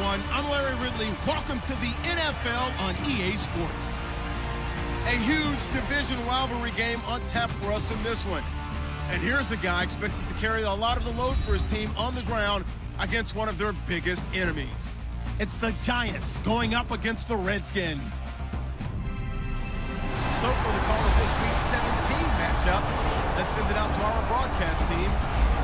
everyone. I'm Larry Ridley. Welcome to the NFL on EA Sports. A huge division rivalry game on tap for us in this one. And here's a guy expected to carry a lot of the load for his team on the ground against one of their biggest enemies. It's the Giants going up against the Redskins. So for the call of this week's 17 matchup, let's send it out to our broadcast team,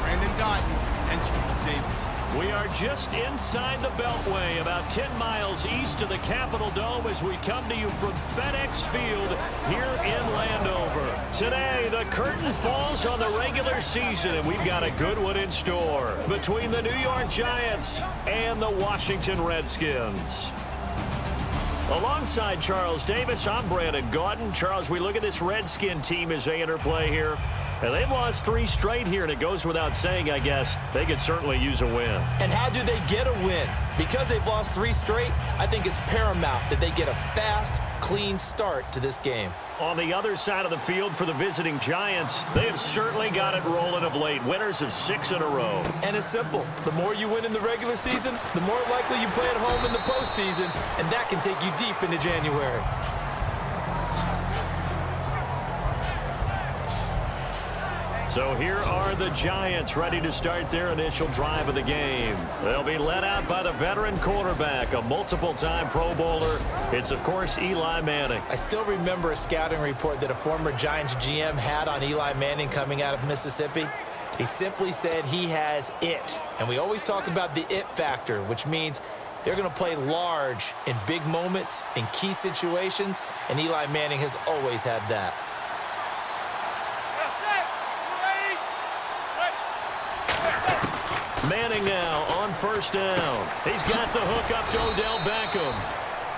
Brandon Guyton and Charles Davis. We are just inside the Beltway, about 10 miles east of the Capitol Dome as we come to you from FedEx Field here in Landover. Today, the curtain falls on the regular season, and we've got a good one in store between the New York Giants and the Washington Redskins. Alongside Charles Davis, I'm Brandon Guyton. Charles, we look at this Redskin team as they interplay here. And they've lost 3 straight here, and it goes without saying, I guess, they could certainly use a win. And how do they get a win? Because they've lost 3 straight, I think it's paramount that they get a fast, clean start to this game. On the other side of the field for the visiting Giants, they have certainly got it rolling of late. Winners of 6 in a row. And it's simple. The more you win in the regular season, the more likely you play at home in the postseason, and that can take you deep into January. So here are the Giants ready to start their initial drive of the game. They'll be led out by the veteran quarterback, a multiple-time Pro Bowler. It's, of course, Eli Manning. I still remember a scouting report that a former Giants GM had on Eli Manning coming out of Mississippi. He simply said he has it. And we always talk about the it factor, which means they're going to play large in big moments, in key situations, and Eli Manning has always had that. Manning now on first down. He's got the hook up to Odell Beckham.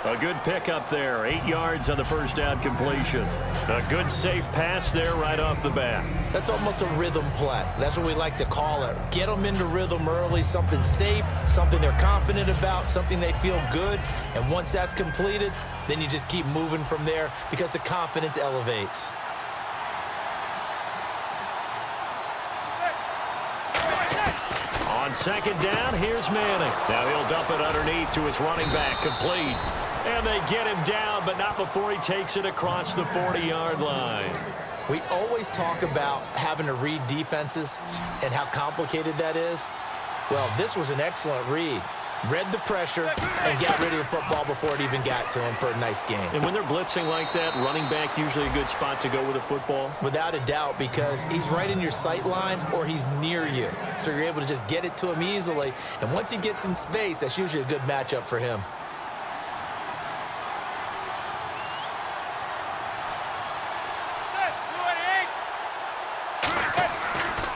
A good pickup there. 8 yards on the first down completion. A good safe pass there right off the bat. That's almost a rhythm play. That's what we like to call it. Get them into rhythm early, something safe, something they're confident about, something they feel good. And once that's completed, then you just keep moving from there because the confidence elevates. On second down, here's Manning. Now he'll dump it underneath to his running back, complete. And they get him down, but not before he takes it across the 40-yard line. We always talk about having to read defenses and how complicated that is. Well, this was an excellent read. Read the pressure and got rid of the football before it even got to him for a nice game. And when they're blitzing like that, running back usually a good spot to go with a football? Without a doubt, because he's right in your sight line or he's near you. So you're able to just get it to him easily. And once he gets in space, that's usually a good matchup for him.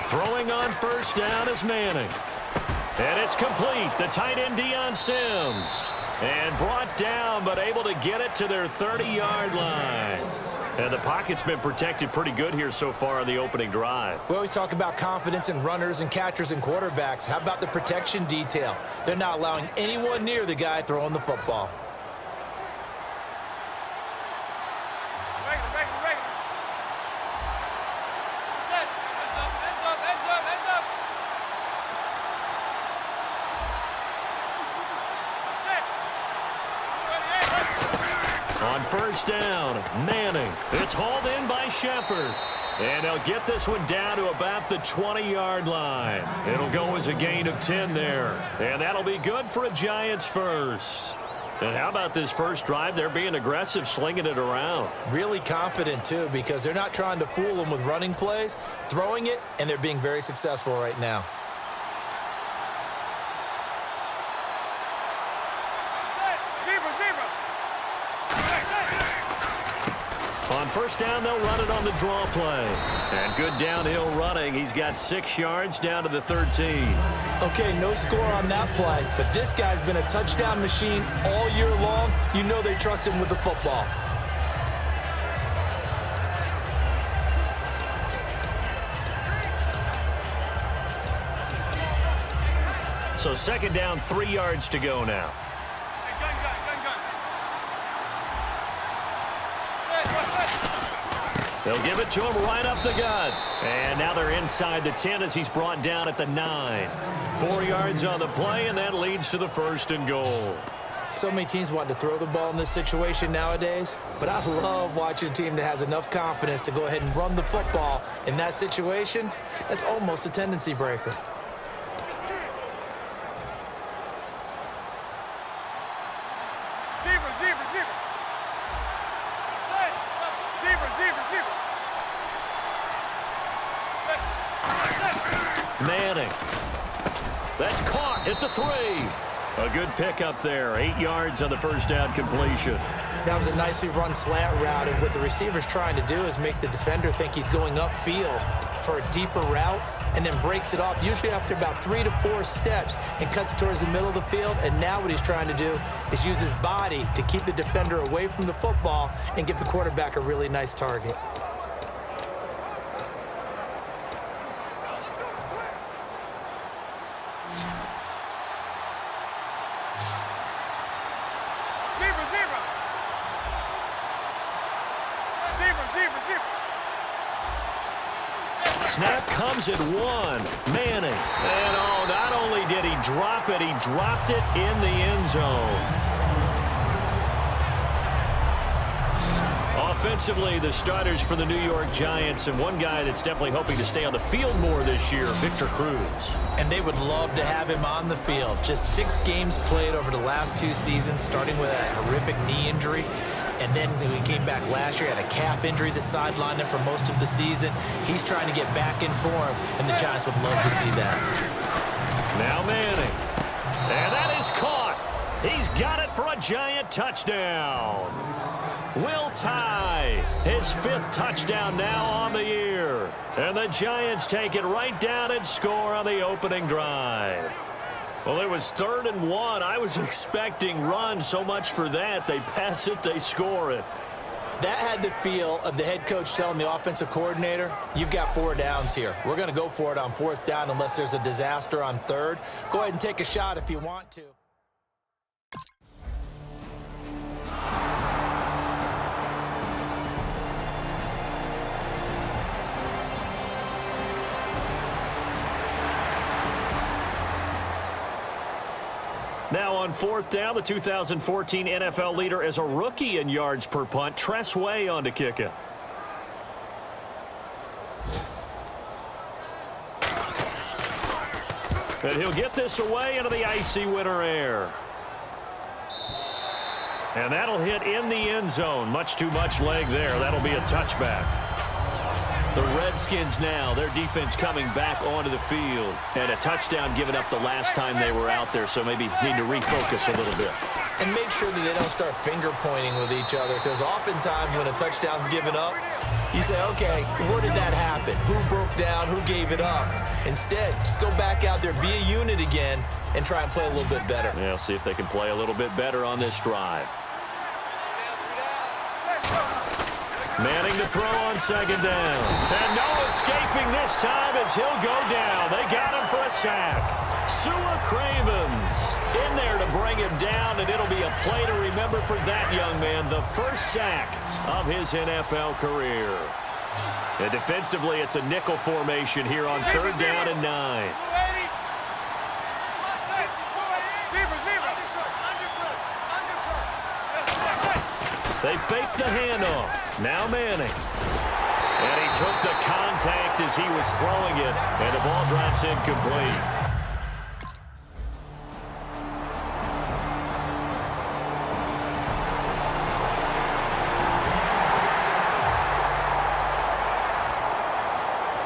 Throwing on first down is Manning. And it's complete. The tight end, Deion Sims. And brought down, but able to get it to their 30-yard line. And the pocket's been protected pretty good here so far on the opening drive. We always talk about confidence in runners and catchers and quarterbacks. How about the protection detail? They're not allowing anyone near the guy throwing the football. On first down, Manning. It's hauled in by Shepard. And they'll get this one down to about the 20-yard line. It'll go as a gain of 10 there. And that'll be good for a Giants first. And how about this first drive? They're being aggressive, slinging it around. Really confident, too, because they're not trying to fool them with running plays, throwing it, and they're being very successful right now. On first down, they'll run it on the draw play. And good downhill running. He's got 6 yards down to the 13. Okay, no score on that play, but this guy's been a touchdown machine all year long. You know they trust him with the football. So second down, 3 yards to go now. They'll give it to him right up the gut. And now they're inside the 10 as he's brought down at the 9. 4 yards on the play, and that leads to the 1st and goal. So many teams want to throw the ball in this situation nowadays, but I love watching a team that has enough confidence to go ahead and run the football in that situation. That's almost a tendency breaker. Manning. That's caught at the 3. A good pickup there. 8 yards on the first down completion. That was a nicely run slant route, and what the receiver's trying to do is make the defender think he's going upfield for a deeper route and then breaks it off, usually after about 3 to 4 steps, and cuts towards the middle of the field. And now what he's trying to do is use his body to keep the defender away from the football and give the quarterback a really nice target. Snap comes at 1. Manning. And oh, not only did he drop it, he dropped it in the end zone. Offensively, the starters for the New York Giants, and one guy that's definitely hoping to stay on the field more this year, Victor Cruz. And they would love to have him on the field. Just 6 games played over the last 2 seasons, starting with a horrific knee injury. And then when he came back last year, had a calf injury that sidelined him for most of the season. He's trying to get back in form, and the Giants would love to see that. Now Manning. And that is caught. He's got it for a Giant touchdown. Will tie his 5th touchdown now on the year. And the Giants take it right down and score on the opening drive. Well, it was 3rd and 1. I was expecting run, so much for that. They pass it, they score it. That had the feel of the head coach telling the offensive coordinator, you've got 4 downs here. We're going to go for it on 4th down unless there's a disaster on 3rd. Go ahead and take a shot if you want to. Now on 4th down, the 2014 NFL leader as a rookie in yards per punt, Tress Way on to kick it. And he'll get this away into the icy winter air. And that'll hit in the end zone. Much too much leg there. That'll be a touchback. The Redskins now, their defense coming back onto the field. And a touchdown given up the last time they were out there, so maybe need to refocus a little bit. And make sure that they don't start finger pointing with each other, because oftentimes when a touchdown's given up, you say, okay, where did that happen? Who broke down? Who gave it up? Instead, just go back out there, be a unit again, and try and play a little bit better. Yeah, see if they can play a little bit better on this drive. Manning to throw on 2nd down. And no escaping this time as he'll go down. They got him for a sack. Sua Cravens in there to bring him down, and it'll be a play to remember for that young man. The first sack of his NFL career. And defensively, it's a nickel formation here on 3rd down and 9. They fake the handoff. Now Manning. And he took the contact as he was throwing it, and the ball drops incomplete.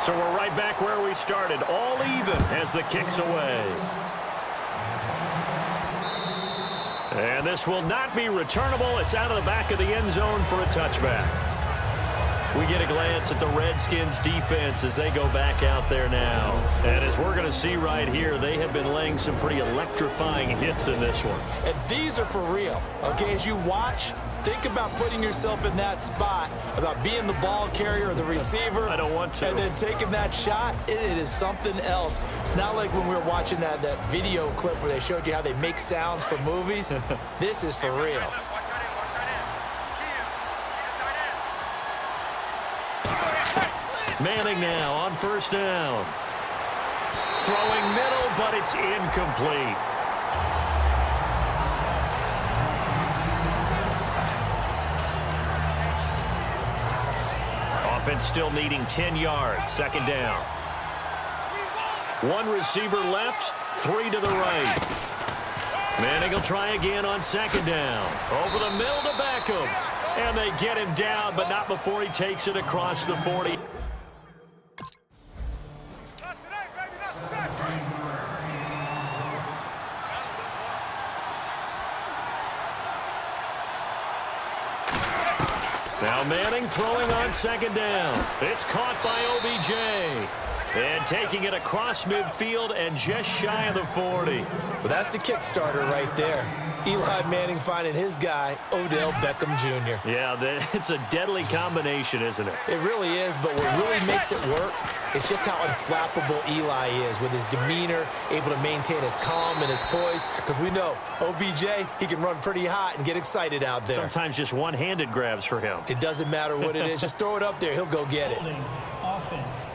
So we're right back where we started, all even as the kick's away. And this will not be returnable. It's out of the back of the end zone for a touchback. We get a glance at the Redskins defense as they go back out there now. And as we're going to see right here, they have been laying some pretty electrifying hits in this one. And these are for real. Okay, as you watch, think about putting yourself in that spot, about being the ball carrier or the receiver. I don't want to. And then taking that shot, it is something else. It's not like when we were watching that video clip where they showed you how they make sounds for movies. This is for real. Manning now on first down. Throwing middle, but it's incomplete. Offense still needing 10 yards. Second down. One receiver left, 3 to the right. Manning will try again on second down. Over the middle to Beckham. And they get him down, but not before he takes it across the 40. Now Manning throwing on second down. It's caught by OBJ. And taking it across midfield and just shy of the 40. Well, that's the kickstarter right there. Eli Manning finding his guy, Odell Beckham Jr. Yeah, it's a deadly combination, isn't it? It really is, but what really makes it work is just how unflappable Eli is with his demeanor, able to maintain his calm and his poise. Because we know OBJ, he can run pretty hot and get excited out there. Sometimes just one-handed grabs for him. It doesn't matter what it is. Just throw it up there. He'll go get it. Offense.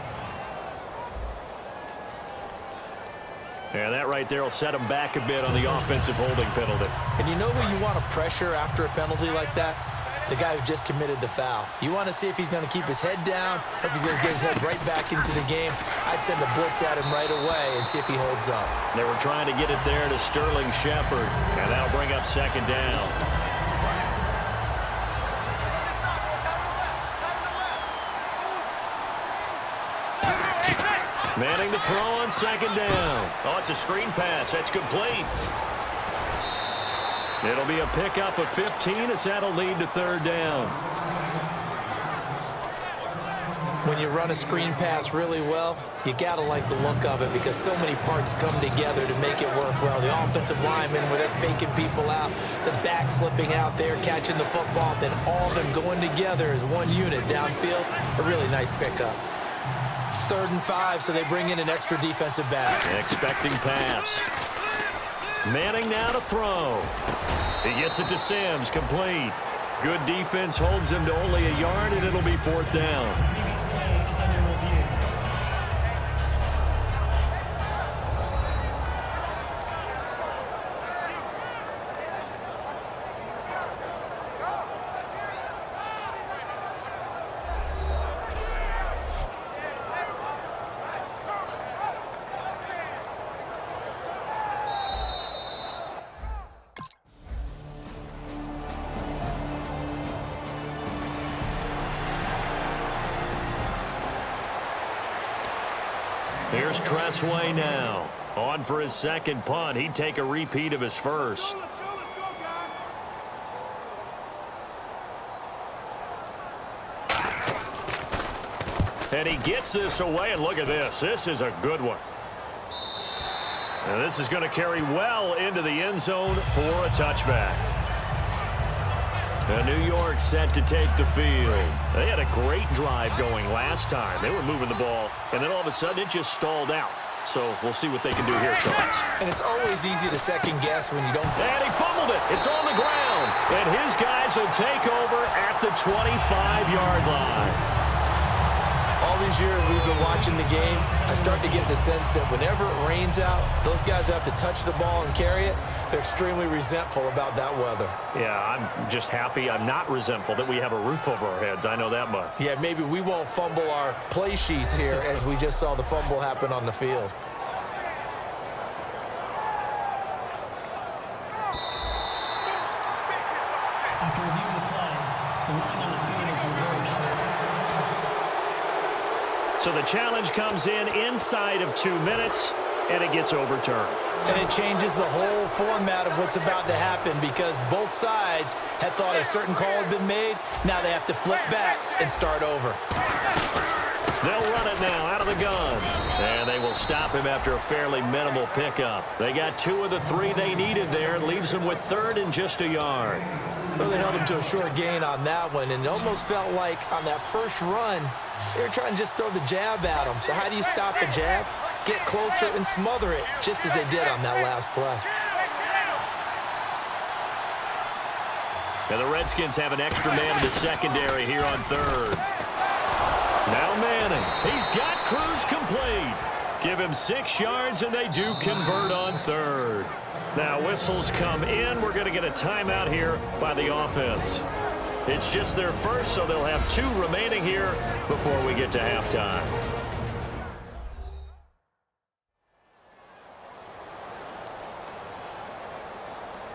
Yeah, that right there will set him back a bit on the offensive holding penalty. And you know who you want to pressure after a penalty like that? The guy who just committed the foul. You want to see if he's going to keep his head down or if he's going to get his head right back into the game. I'd send a blitz at him right away and see if he holds up. They were trying to get it there to Sterling Shepard, and that'll bring up second down. Manning to throw on second down. Oh, it's a screen pass. That's complete. It'll be a pickup of 15 as that'll lead to third down. When you run a screen pass really well, you got to like the look of it because so many parts come together to make it work well. The offensive linemen, where they're faking people out, the back slipping out there, catching the football, then all of them going together as one unit downfield. A really nice pickup. 3rd and 5, so they bring in an extra defensive back. Expecting pass. Manning now to throw. He gets it to Sims, complete. Good defense holds him to only a yard, and it'll be 4th down. Previous play is under review. Here's Tressway now. On for his second punt. He'd take a repeat of his first. And he gets this away, and look at this. This is a good one. And this is going to carry well into the end zone for a touchback. And New York set to take the field. They had a great drive going last time. They were moving the ball, and then all of a sudden it just stalled out. So we'll see what they can do here, Charles. And it's always easy to second guess when you don't. And he fumbled it. It's on the ground. And his guys will take over at the 25-yard line. All these years we've been watching the game, I start to get the sense that whenever it rains out, those guys who have to touch the ball and carry it, they're extremely resentful about that weather. Yeah, I'm just happy I'm not resentful that we have a roof over our heads. I know that much. Yeah, maybe we won't fumble our play sheets here as we just saw the fumble happen on the field. After reviewing the play, the ruling on the field is reversed. So the challenge comes in inside of 2 minutes, and it gets overturned. And it changes the whole format of what's about to happen because both sides had thought a certain call had been made. Now they have to flip back and start over. They'll run it now out of the gun. And they will stop him after a fairly minimal pickup. They got 2 of the 3 they needed there. Leaves them with 3rd and just a yard. Well, they held him to a short gain on that one, and it almost felt like on that first run, they were trying to just throw the jab at him. So how do you stop the jab? Get closer and smother it, just as they did on that last play. And the Redskins have an extra man in the secondary here on 3rd. Now Manning. He's got Cruz complete. Give him 6 yards, and they do convert on third. Now whistles come in. We're going to get a timeout here by the offense. It's just their first, so they'll have 2 remaining here before we get to halftime.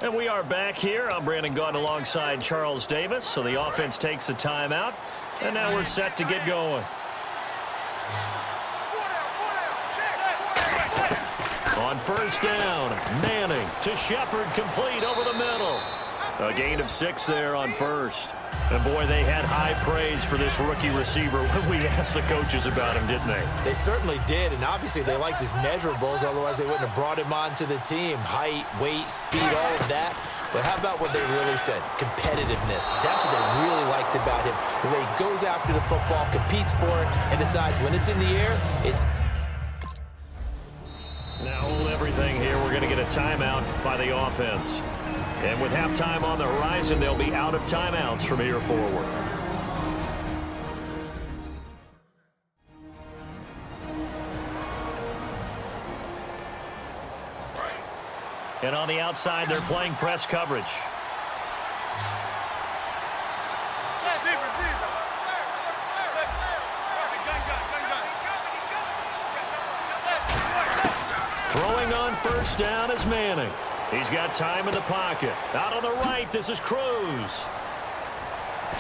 And we are back here. I'm Brandon Gaudin alongside Charles Davis. So the offense takes the timeout, and now we're set to get going. On first down, Manning to Shepard, complete over the middle. A gain of 6 there on first. And, boy, they had high praise for this rookie receiver when we asked the coaches about him, didn't they? They certainly did, and obviously they liked his measurables, otherwise they wouldn't have brought him onto the team. Height, weight, speed, all of that. But how about what they really said? Competitiveness. That's what they really liked about him. The way he goes after the football, competes for it, and decides when it's in the air, it's... Now hold everything here. We're going to get a timeout by the offense. And with halftime on the horizon, they'll be out of timeouts from here forward. And on the outside, they're playing press coverage. Throwing on first down is Manning. He's got time in the pocket. Out on the right, this is Cruz.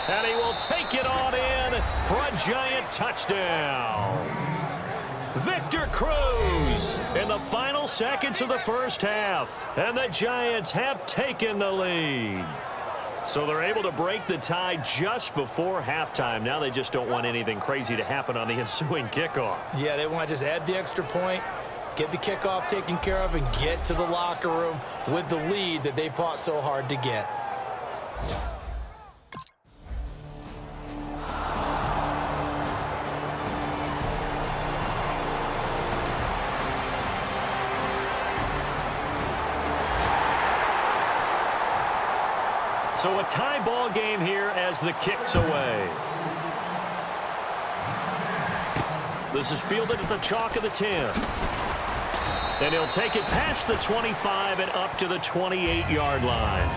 And he will take it on in for a giant touchdown. Victor Cruz in the final seconds of the first half. And the Giants have taken the lead. So they're able to break the tie just before halftime. Now they just don't want anything crazy to happen on the ensuing kickoff. Yeah, they want to just add the extra point, get the kickoff taken care of, and get to the locker room with the lead that they fought so hard to get. So a tie ball game here as the kick's away. This is fielded at the chalk of the 10. And he'll take it past the 25 and up to the 28-yard line.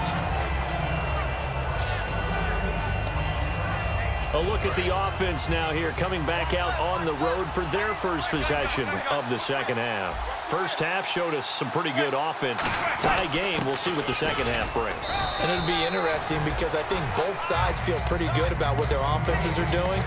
A look at the offense now here, coming back out on the road for their first possession of the second half. First half showed us some pretty good offense. Tie game, we'll see what the second half brings. And it'll be interesting because I think both sides feel pretty good about what their offenses are doing.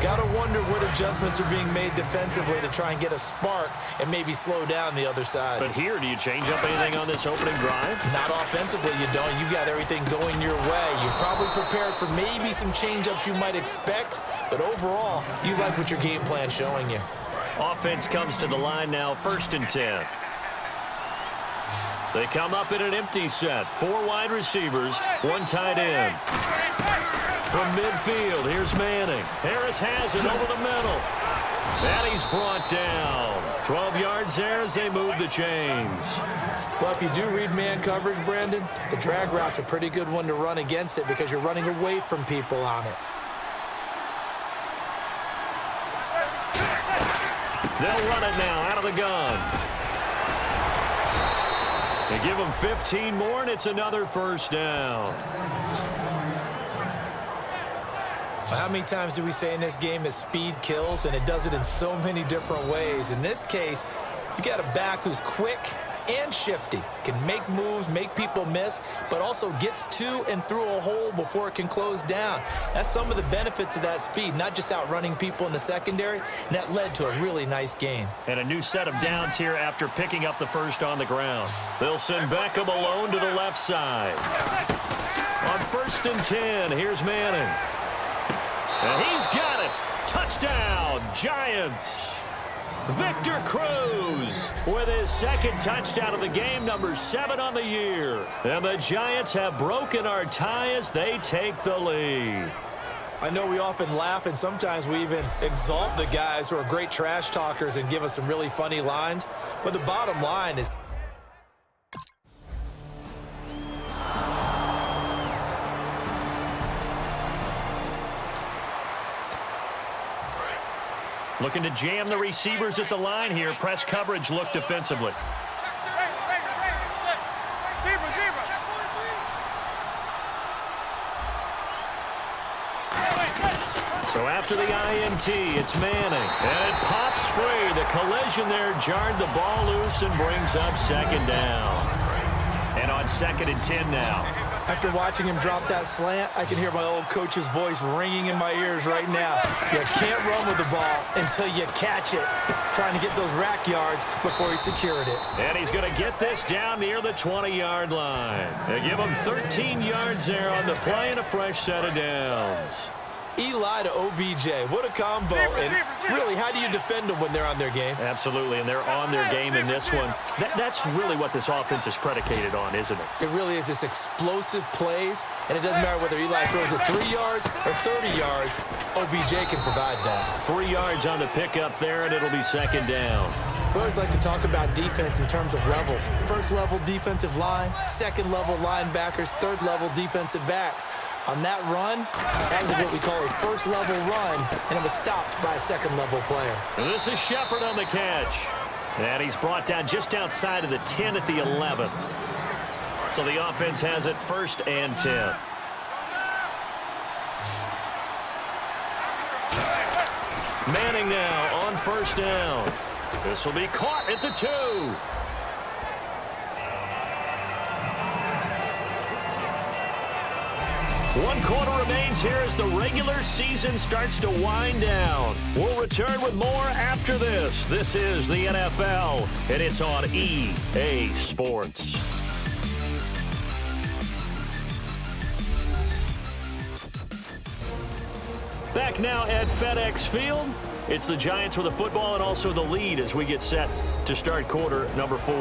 Got to wonder what adjustments are being made defensively to try and get a spark and maybe slow down the other side. But here, do you change up anything on this opening drive? Not offensively, you don't. You got everything going your way. You're probably prepared for maybe some change-ups you might expect, but overall, you like what your game plan's showing you. Offense comes to the line now, 1st and 10. They come up in an empty set. 4 wide receivers, 1 tight end. From midfield, here's Manning. Harris has it over the middle. And he's brought down. 12 yards there as they move the chains. Well, if you do read man coverage, Brandon, the drag route's a pretty good one to run against it because you're running away from people on it. They'll run it now out of the gun. They give them 15 more, and it's another first down. Well, how many times do we say in this game that speed kills, and it does it in so many different ways? In this case, you got a back who's quick and shifty, can make moves, make people miss, but also gets to and through a hole before it can close down. That's some of the benefits of that speed, not just outrunning people in the secondary, and that led to a really nice gain. And a new set of downs here after picking up the first on the ground. They'll send Beckham alone to the left side. On 1st and 10, here's Manning. And he's got it. Touchdown, Giants. Victor Cruz with his 2nd touchdown of the game, number 7 on the year. And the Giants have broken our tie as they take the lead. I know we often laugh, and sometimes we even exalt the guys who are great trash talkers and give us some really funny lines. But the bottom line is Looking to jam the receivers at the line here. Press coverage look defensively. So after the INT, it's Manning. And it pops free. The collision there jarred the ball loose and brings up second down. And on 2nd and 10 now. After watching him drop that slant, I can hear my old coach's voice ringing in my ears right now. You can't run with the ball until you catch it. Trying to get those rack yards before he secured it. And he's going to get this down near the 20-yard line. They give him 13 yards there on the play and a fresh set of downs. Eli to OBJ. What a combo. And really, how do you defend them when they're on their game? Absolutely, and they're on their game in this one. That's really what this offense is predicated on, isn't it? It really is. This explosive plays, and it doesn't matter whether Eli throws it 3 yards or 30 yards. OBJ can provide that. 3 yards on the pickup there, and it'll be second down. We always like to talk about defense in terms of levels. First level defensive line, second level linebackers, third level defensive backs. On that run, that was what we call a first level run, and it was stopped by a second level player. And this is Shepard on the catch. And he's brought down just outside of the 10 at the 11. So the offense has it 1st and 10. Manning now on 1st down. This will be caught at the 2. 1 quarter remains here as the regular season starts to wind down. We'll return with more after this. This is the NFL, and it's on EA Sports. Back now at FedEx Field. It's the Giants with the football and also the lead as we get set to start quarter number 4.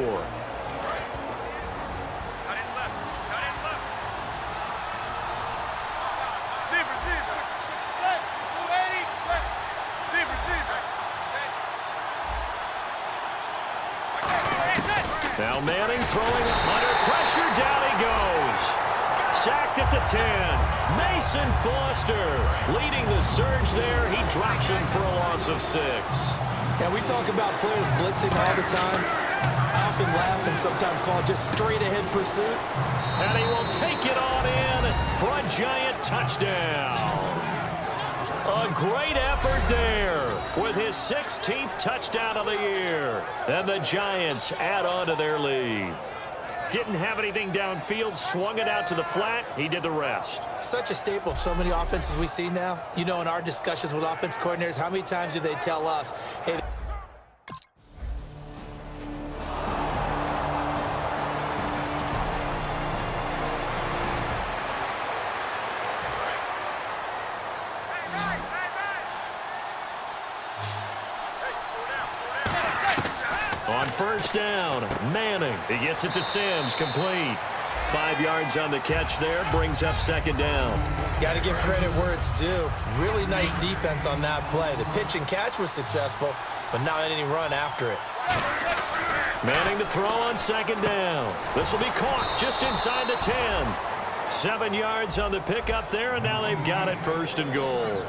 Now Manning throwing under pressure. Down he goes. Sacked at the 10. Mason Foster leading the surge there. He drops him for a loss of 6. Now, we talk about players blitzing all the time. I often laugh and sometimes call it just straight-ahead pursuit. And he will take it on in for a Giant touchdown. A great effort there with his 16th touchdown of the year. And the Giants add on to their lead. Didn't have anything downfield, swung it out to the flat. He did the rest. Such a staple of so many offenses we see now. You know, in our discussions with offense coordinators, how many times do they tell us, hey, on 1st down, Manning. He gets it to Sims, complete. 5 yards on the catch there, brings up 2nd down. Got to give credit where it's due. Really nice defense on that play. The pitch and catch was successful, but not any run after it. Manning to throw on 2nd down. This will be caught just inside the 10. 7 yards on the pickup there, and now they've got it 1st and goal.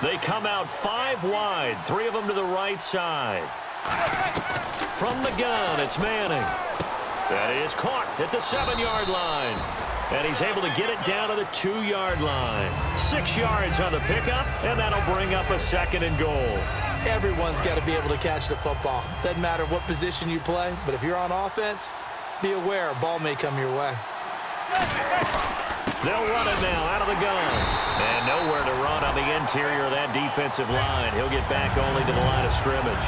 They come out 5 wide, 3 of them to the right side. From the gun, it's Manning. That is caught at the 7-yard line. And he's able to get it down to the 2-yard line. 6 yards on the pickup, and that'll bring up a 2nd and goal. Everyone's got to be able to catch the football. Doesn't matter what position you play, but if you're on offense, be aware a ball may come your way. They'll run it now out of the gun. And nowhere to run on the interior of that defensive line. He'll get back only to the line of scrimmage.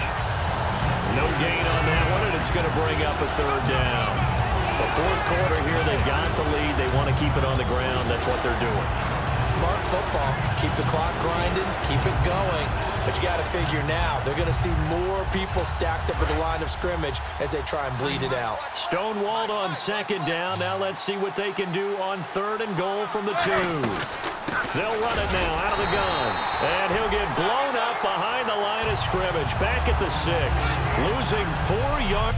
No gain on that one, and it's going to bring up a 3rd down. The 4th quarter here, they've got the lead. They want to keep it on the ground. That's what they're doing. Smart football. Keep the clock grinding. Keep it going. But you got to figure now, they're going to see more people stacked up at the line of scrimmage as they try and bleed it out. Stonewalled on 2nd down. Now let's see what they can do on 3rd and goal from the 2. They'll run it now out of the gun. And he'll get blown up behind the line of scrimmage. Back at the 6. Losing 4 yards.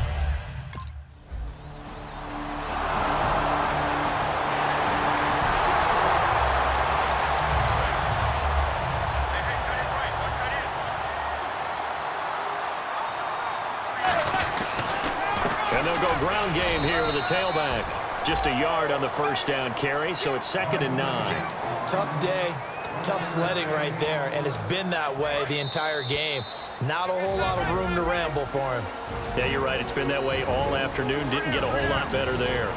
And they'll go ground game here with a tailback. Just a yard on the first down carry, so it's 2nd and 9. Tough day, tough sledding right there, and it's been that way the entire game. Not a whole lot of room to ramble for him. Yeah, you're right. It's been that way all afternoon. Didn't get a whole lot better there.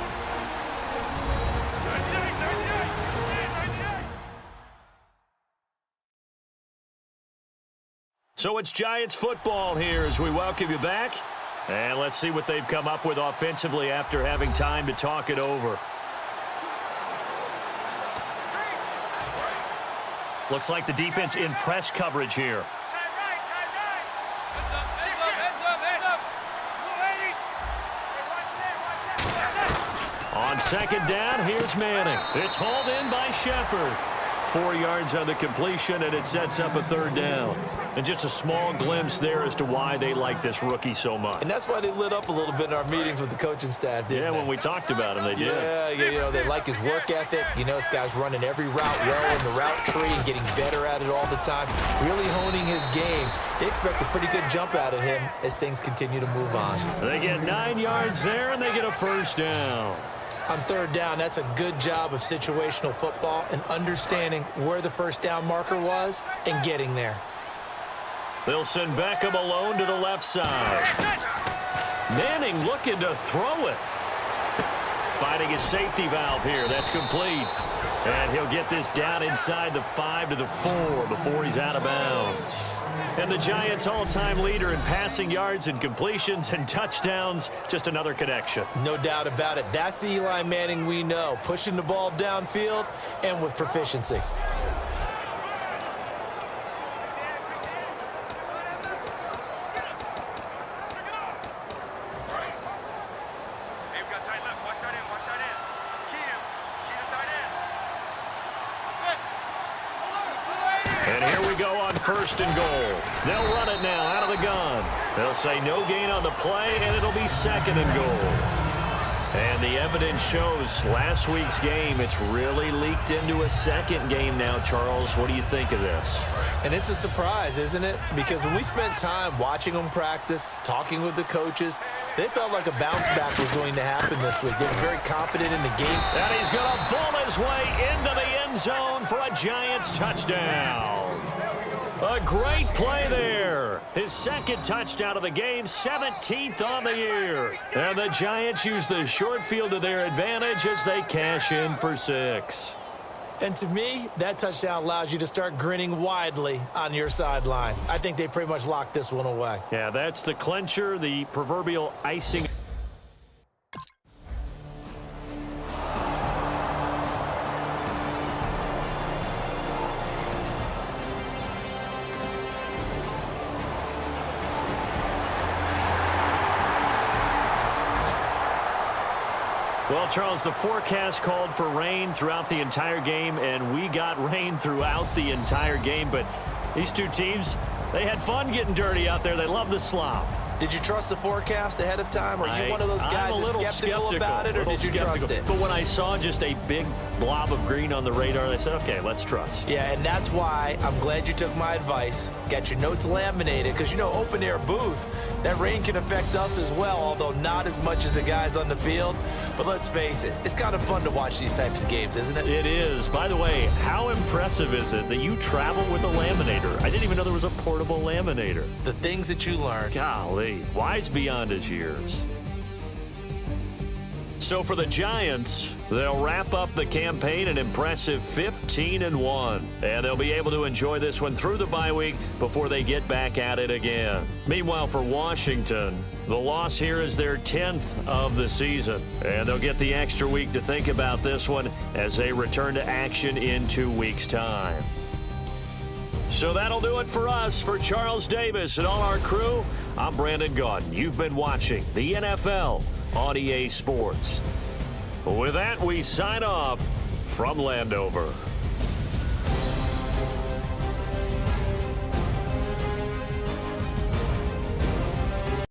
So it's Giants football here as we welcome you back. And let's see what they've come up with offensively after having time to talk it over. Looks like the defense in press coverage here. On 2nd down, here's Manning. It's hauled in by Shepard. 4 yards on the completion, and it sets up a 3rd down. And just a small glimpse there as to why they like this rookie so much. And that's why they lit up a little bit in our meetings with the coaching staff, didn't they? When we talked about him, they did. Yeah, they like his work ethic. This guy's running every route well in the route tree and getting better at it all the time, really honing his game. They expect a pretty good jump out of him as things continue to move on. They get 9 yards there, and they get a 1st down. On 3rd down, that's a good job of situational football and understanding where the 1st down marker was and getting there. They'll send Beckham alone to the left side. Manning looking to throw it. Finding his safety valve here. That's complete. And he'll get this down inside the 5 to the 4 before he's out of bounds. And the Giants' all-time leader in passing yards and completions and touchdowns, just another connection. No doubt about it. That's the Eli Manning we know, pushing the ball downfield and with proficiency. And here we go on 1st and goal. They'll run it now out of the gun. They'll say no gain on the play, and it'll be 2nd and goal. And the evidence shows last week's game, it's really leaked into a 2nd game now, Charles. What do you think of this? And it's a surprise, isn't it? Because when we spent time watching them practice, talking with the coaches, they felt like a bounce back was going to happen this week. They were very confident in the game. And he's going to bull his way into the end zone for a Giants touchdown. A great play there. His 2nd touchdown of the game, 17th on the year. And the Giants use the short field to their advantage as they cash in for 6. And to me, that touchdown allows you to start grinning widely on your sideline. I think they pretty much locked this one away. Yeah, that's the clincher, the proverbial icing. Well, Charles, the forecast called for rain throughout the entire game, and we got rain throughout the entire game. But these two teams, they had fun getting dirty out there. They love the slop. Did you trust the forecast ahead of time? Are you one of those guys that's skeptical about it, or did you trust it? But when I saw just a big blob of green on the radar, I said, okay, let's trust. Yeah, and that's why I'm glad you took my advice. Got your notes laminated, because, open air booth, that rain can affect us as well, although not as much as the guys on the field. But let's face it, it's kind of fun to watch these types of games, isn't it? It is. By the way, how impressive is it that you travel with a laminator? I didn't even know there was a portable laminator. The things that you learn. Golly, wise beyond his years. So for the Giants, they'll wrap up the campaign an impressive 15-1. And they'll be able to enjoy this one through the bye week before they get back at it again. Meanwhile, for Washington, the loss here is their 10th of the season. And they'll get the extra week to think about this one as they return to action in 2 weeks' time. So that'll do it for us. For Charles Davis and all our crew, I'm Brandon Gaudin. You've been watching the NFL on EA Sports. With that, we sign off from Landover.